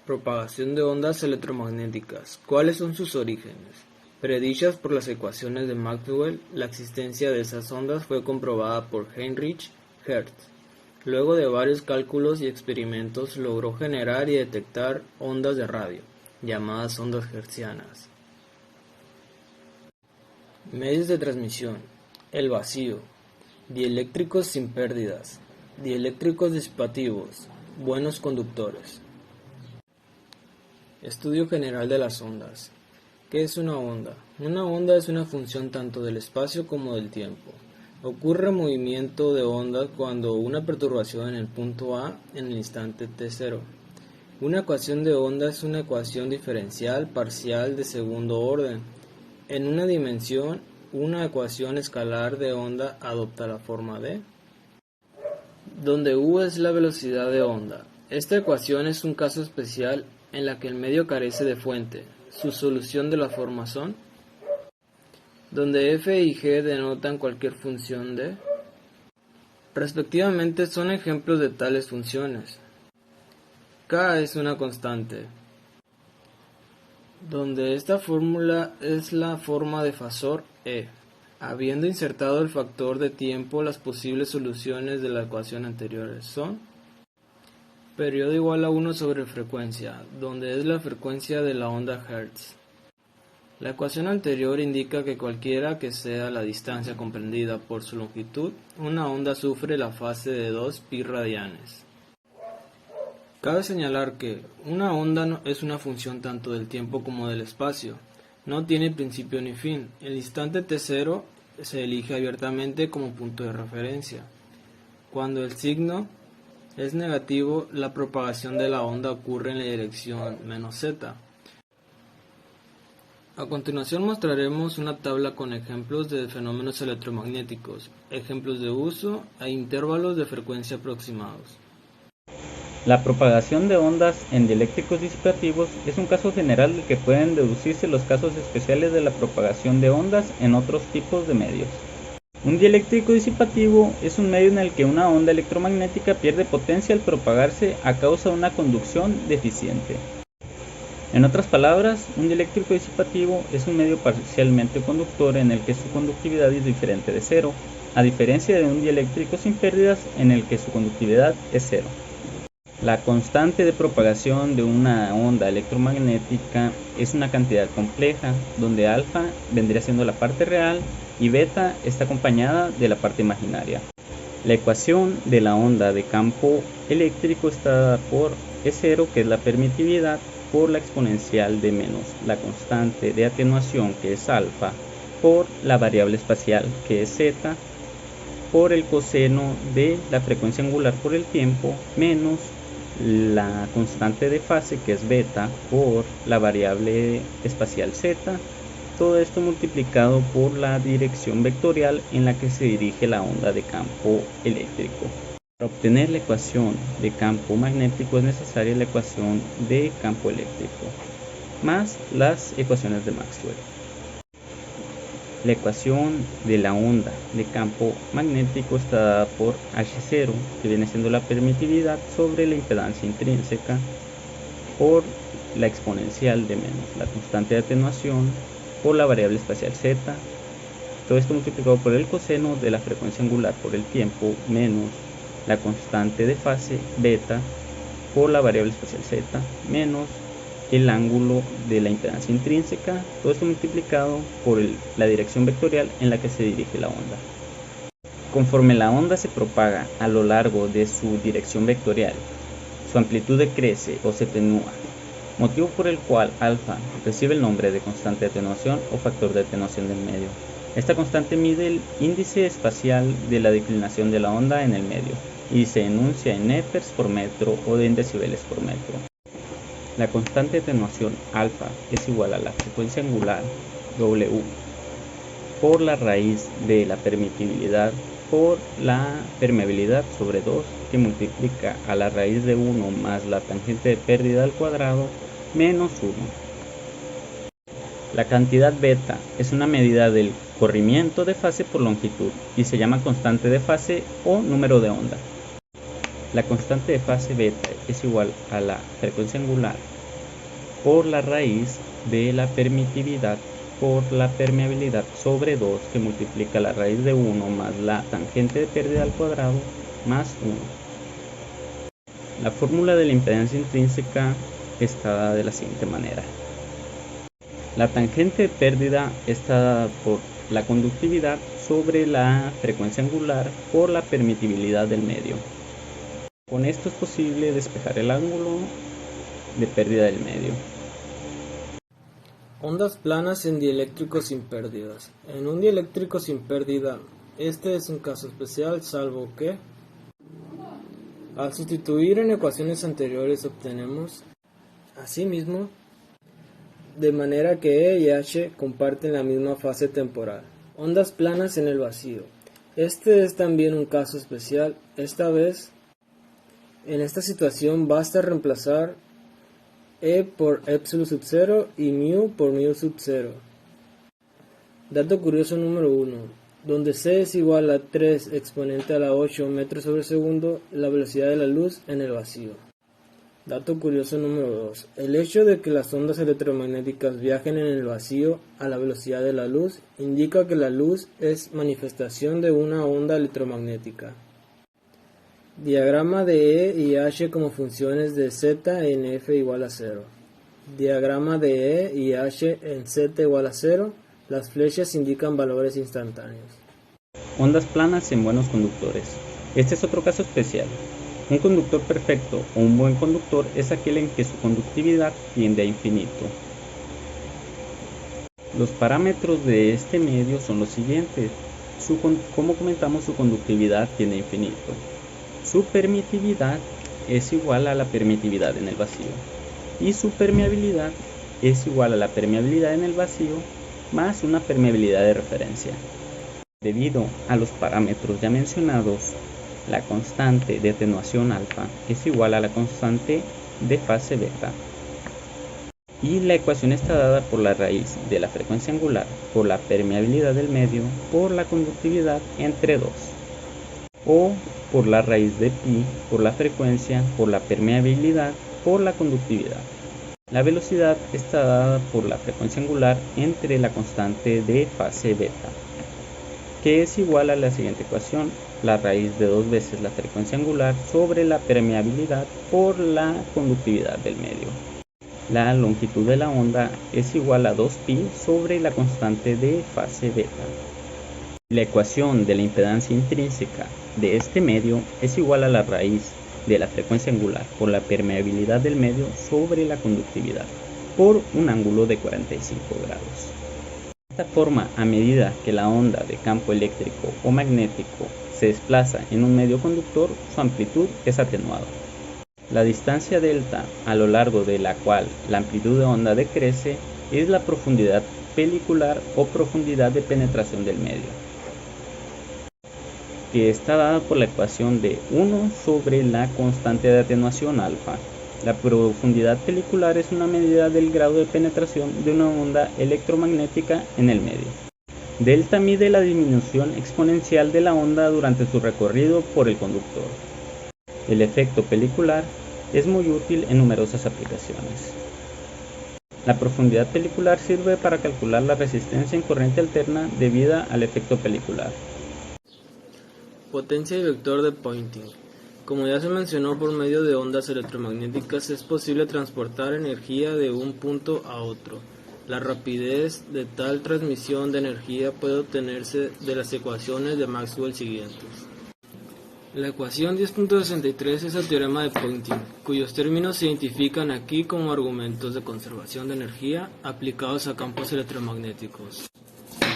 Propagación de ondas electromagnéticas. ¿Cuáles son sus orígenes? Predichas por las ecuaciones de Maxwell, la existencia de esas ondas fue comprobada por Heinrich Hertz. Luego de varios cálculos y experimentos logró generar y detectar ondas de radio, llamadas ondas hertzianas. Medios de transmisión. El vacío. Dieléctricos sin pérdidas. Dieléctricos disipativos. Buenos conductores. Estudio general de las ondas. ¿Qué es una onda? Una onda es una función tanto del espacio como del tiempo. Ocurre movimiento de ondas cuando una perturbación en el punto A en el instante t0. Una ecuación de onda es una ecuación diferencial parcial de segundo orden. En una dimensión, una ecuación escalar de onda adopta la forma de, donde U es la velocidad de onda. Esta ecuación es un caso especial en la que el medio carece de fuente. Su solución de la forma son, donde f y g denotan cualquier función de, respectivamente, son ejemplos de tales funciones. K es una constante, donde esta fórmula es la forma de Fasor E. Habiendo insertado el factor de tiempo, las posibles soluciones de la ecuación anteriores son periodo igual a 1 sobre frecuencia, donde es la frecuencia de la onda Hertz. La ecuación anterior indica que cualquiera que sea la distancia comprendida por su longitud, una onda sufre la fase de 2 pi radianes. Cabe señalar que una onda es una función tanto del tiempo como del espacio. No tiene principio ni fin. El instante t0 se elige abiertamente como punto de referencia. Cuando el signo es negativo, la propagación de la onda ocurre en la dirección -z. A continuación mostraremos una tabla con ejemplos de fenómenos electromagnéticos, ejemplos de uso e intervalos de frecuencia aproximados. La propagación de ondas en dieléctricos disipativos es un caso general del que pueden deducirse los casos especiales de la propagación de ondas en otros tipos de medios. Un dieléctrico disipativo es un medio en el que una onda electromagnética pierde potencia al propagarse a causa de una conducción deficiente. En otras palabras, un dieléctrico disipativo es un medio parcialmente conductor en el que su conductividad es diferente de cero, a diferencia de un dieléctrico sin pérdidas en el que su conductividad es cero. La constante de propagación de una onda electromagnética es una cantidad compleja, donde alfa vendría siendo la parte real y beta está acompañada de la parte imaginaria. La ecuación de la onda de campo eléctrico está dada por E0, que es la permitividad, por la exponencial de menos la constante de atenuación, que es alfa, por la variable espacial, que es zeta, por el coseno de la frecuencia angular por el tiempo, menos la constante de fase, que es beta, por la variable espacial z, todo esto multiplicado por la dirección vectorial en la que se dirige la onda de campo eléctrico. Para obtener la ecuación de campo magnético es necesaria la ecuación de campo eléctrico, más las ecuaciones de Maxwell. La ecuación de la onda de campo magnético está dada por H0, que viene siendo la permitividad sobre la impedancia intrínseca, por la exponencial de menos la constante de atenuación, por la variable espacial z, todo esto multiplicado por el coseno de la frecuencia angular por el tiempo, menos la constante de fase beta, por la variable espacial z, menos el ángulo de la impedancia intrínseca, todo esto multiplicado por la dirección vectorial en la que se dirige la onda. Conforme la onda se propaga a lo largo de su dirección vectorial, su amplitud decrece o se atenúa, motivo por el cual alfa recibe el nombre de constante de atenuación o factor de atenuación del medio. Esta constante mide el índice espacial de la declinación de la onda en el medio y se enuncia en éteres por metro o en decibeles por metro. La constante de atenuación alfa es igual a la frecuencia angular W por la raíz de la permitibilidad por la permeabilidad sobre 2, que multiplica a la raíz de 1 más la tangente de pérdida al cuadrado menos 1. La cantidad beta es una medida del corrimiento de fase por longitud y se llama constante de fase o número de onda. La constante de fase beta es igual a la frecuencia angular por la raíz de la permitividad por la permeabilidad sobre 2 que multiplica la raíz de 1 más la tangente de pérdida al cuadrado más 1. La fórmula de la impedancia intrínseca está dada de la siguiente manera. La tangente de pérdida está dada por la conductividad sobre la frecuencia angular por la permitibilidad del medio. Con esto es posible despejar el ángulo de pérdida del medio. Ondas planas en dieléctricos sin pérdidas. En un dieléctrico sin pérdida, este es un caso especial, salvo que, al sustituir en ecuaciones anteriores obtenemos, asimismo, de manera que E y H comparten la misma fase temporal. Ondas planas en el vacío. Este es también un caso especial. Esta vez, en esta situación basta reemplazar E por epsilon sub 0 y mu por mu sub 0. Dato curioso número 1. Donde C es igual a 3 exponente a la 8 metros sobre segundo, la velocidad de la luz en el vacío. Dato curioso número 2. El hecho de que las ondas electromagnéticas viajen en el vacío a la velocidad de la luz indica que la luz es manifestación de una onda electromagnética. Diagrama de E y H como funciones de Z en F igual a 0. Diagrama de E y H en Z igual a 0. Las flechas indican valores instantáneos. Ondas planas en buenos conductores. Este es otro caso especial. Un conductor perfecto o un buen conductor es aquel en que su conductividad tiende a infinito. Los parámetros de este medio son los siguientes. Como comentamos, su conductividad tiende a infinito. Su permitividad es igual a la permitividad en el vacío y su permeabilidad es igual a la permeabilidad en el vacío más una permeabilidad de referencia. Debido a los parámetros ya mencionados, la constante de atenuación alfa es igual a la constante de fase beta y la ecuación está dada por la raíz de la frecuencia angular por la permeabilidad del medio por la conductividad entre 2 o por la raíz de pi por la frecuencia por la permeabilidad por la conductividad. La velocidad está dada por la frecuencia angular entre la constante de fase beta, que es igual a la siguiente ecuación: la raíz de 2 veces la frecuencia angular sobre la permeabilidad por la conductividad del medio. La longitud de la onda es igual a 2pi sobre la constante de fase beta. La ecuación de la impedancia intrínseca de este medio es igual a la raíz de la frecuencia angular por la permeabilidad del medio sobre la conductividad por un ángulo de 45 grados. De esta forma, a medida que la onda de campo eléctrico o magnético se desplaza en un medio conductor, su amplitud es atenuada. La distancia delta a lo largo de la cual la amplitud de onda decrece es la profundidad pelicular o profundidad de penetración del medio, que está dada por la ecuación de 1 sobre la constante de atenuación alfa. La profundidad pelicular es una medida del grado de penetración de una onda electromagnética en el medio. Delta mide la disminución exponencial de la onda durante su recorrido por el conductor. El efecto pelicular es muy útil en numerosas aplicaciones. La profundidad pelicular sirve para calcular la resistencia en corriente alterna debida al efecto pelicular. Potencia y vector de Poynting. Como ya se mencionó, por medio de ondas electromagnéticas es posible transportar energía de un punto a otro. La rapidez de tal transmisión de energía puede obtenerse de las ecuaciones de Maxwell siguientes. La ecuación 10.63 es el teorema de Poynting, cuyos términos se identifican aquí como argumentos de conservación de energía aplicados a campos electromagnéticos.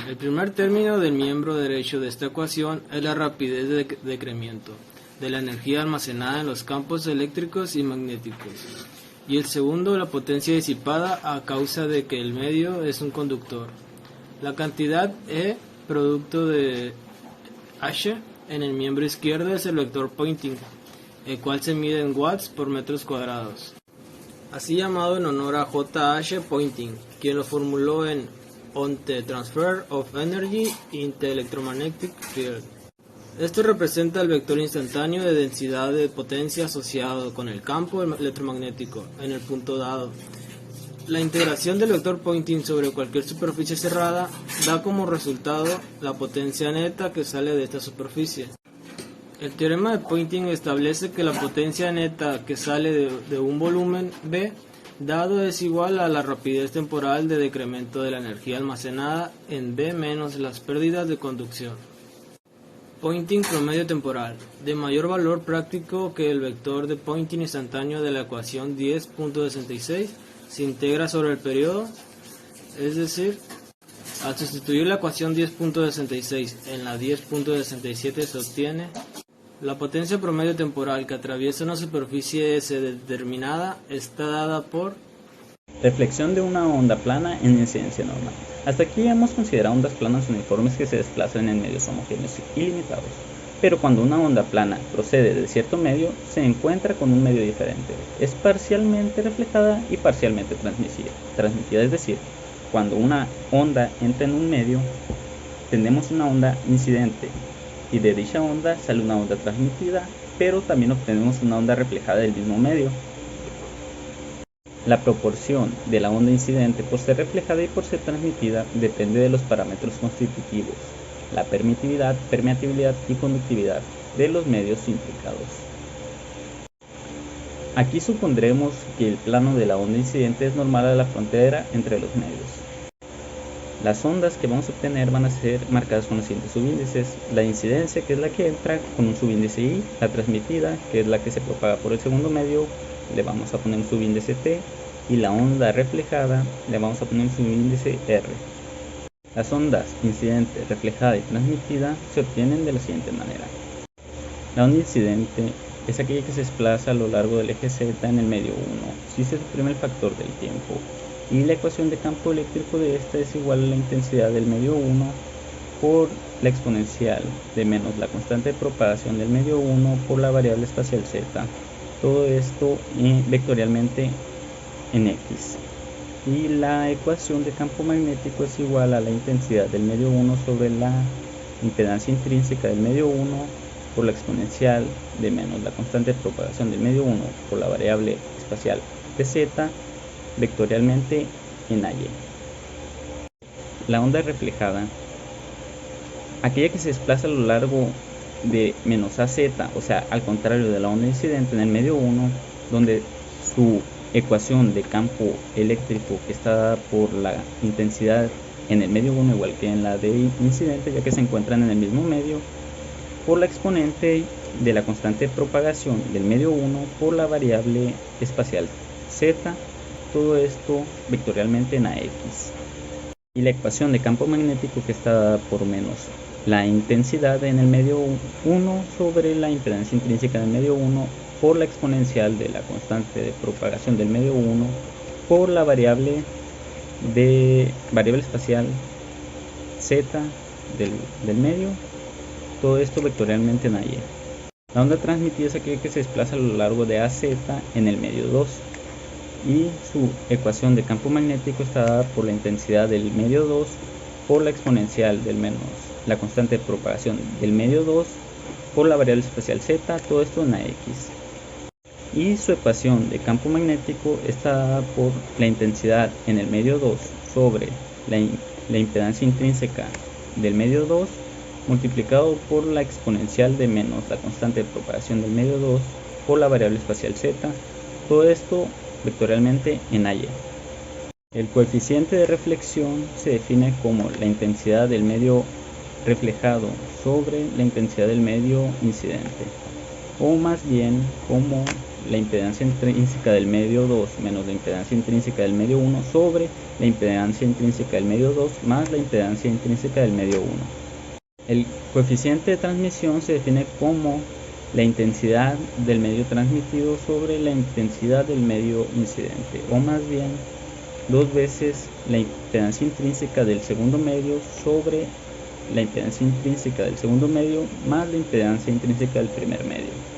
El primer término del miembro derecho de esta ecuación es la rapidez de decremento de la energía almacenada en los campos eléctricos y magnéticos, y el segundo la potencia disipada a causa de que el medio es un conductor. La cantidad E, producto de H, en el miembro izquierdo es el vector Poynting, el cual se mide en watts por metros cuadrados, así llamado en honor a J.H. Poynting, quien lo formuló en On the Transfer of Energy in the Electromagnetic Field. Esto representa el vector instantáneo de densidad de potencia asociado con el campo electromagnético en el punto dado. La integración del vector Poynting sobre cualquier superficie cerrada da como resultado la potencia neta que sale de esta superficie. El teorema de Poynting establece que la potencia neta que sale de un volumen B dado es igual a la rapidez temporal de decremento de la energía almacenada en B menos las pérdidas de conducción. Poynting promedio temporal, de mayor valor práctico que el vector de Poynting instantáneo de la ecuación 10.66, se integra sobre el periodo, es decir, al sustituir la ecuación 10.66 en la 10.67 se obtiene la potencia promedio temporal que atraviesa una superficie S determinada está dada por reflexión de una onda plana en incidencia normal. Hasta aquí hemos considerado ondas planas uniformes que se desplazan en medios homogéneos y limitados. Pero cuando una onda plana procede de cierto medio, se encuentra con un medio diferente. Es parcialmente reflejada y parcialmente transmitida. Es decir, cuando una onda entra en un medio, tenemos una onda incidente y de dicha onda sale una onda transmitida, pero también obtenemos una onda reflejada del mismo medio. La proporción de la onda incidente por ser reflejada y por ser transmitida depende de los parámetros constitutivos, la permitividad, permeabilidad y conductividad de los medios implicados. Aquí supondremos que el plano de la onda incidente es normal a la frontera entre los medios. Las ondas que vamos a obtener van a ser marcadas con los siguientes subíndices: la incidencia, que es la que entra con un subíndice I; la transmitida, que es la que se propaga por el segundo medio, le vamos a poner un subíndice T; y la onda reflejada le vamos a poner un subíndice R. Las ondas incidente, reflejada y transmitida se obtienen de la siguiente manera. La onda incidente es aquella que se desplaza a lo largo del eje Z en el medio 1, si se suprime el factor del tiempo, y la ecuación de campo eléctrico de esta es igual a la intensidad del medio 1 por la exponencial de menos la constante de propagación del medio 1 por la variable espacial Z. Todo esto vectorialmente en X. Y la ecuación de campo magnético es igual a la intensidad del medio 1 sobre la impedancia intrínseca del medio 1 por la exponencial de menos la constante de propagación del medio 1 por la variable espacial de Z vectorialmente en AY. La onda reflejada, aquella que se desplaza a lo largo de menos AZ, o sea, al contrario de la onda incidente en el medio 1, donde su ecuación de campo eléctrico que está dada por la intensidad en el medio 1 igual que en la de incidente, ya que se encuentran en el mismo medio, por la exponente de la constante de propagación del medio 1 por la variable espacial Z, todo esto vectorialmente en AX. Y la ecuación de campo magnético que está dada por menos la intensidad en el medio 1 sobre la impedancia intrínseca del medio 1 por la exponencial de la constante de propagación del medio 1 por la variable espacial Z del medio, todo esto vectorialmente en AY. La onda transmitida es aquella que se desplaza a lo largo de AZ en el medio 2 y su ecuación de campo magnético está dada por la intensidad del medio 2 por la exponencial del menos la constante de propagación del medio 2 por la variable espacial Z, todo esto en AX. Y su ecuación de campo magnético está dada por la intensidad en el medio 2 sobre la impedancia intrínseca del medio 2 multiplicado por la exponencial de menos la constante de propagación del medio 2 por la variable espacial Z, todo esto vectorialmente en AY. El coeficiente de reflexión se define como la intensidad del medio reflejado sobre la intensidad del medio incidente, o más bien como la impedancia intrínseca del medio 2 menos la impedancia intrínseca del medio 1 sobre la impedancia intrínseca del medio 2 más la impedancia intrínseca del medio 1. El coeficiente de transmisión se define como la intensidad del medio transmitido sobre la intensidad del medio incidente, o más bien dos veces la impedancia intrínseca del segundo medio sobre la impedancia intrínseca del segundo medio más la impedancia intrínseca del primer medio.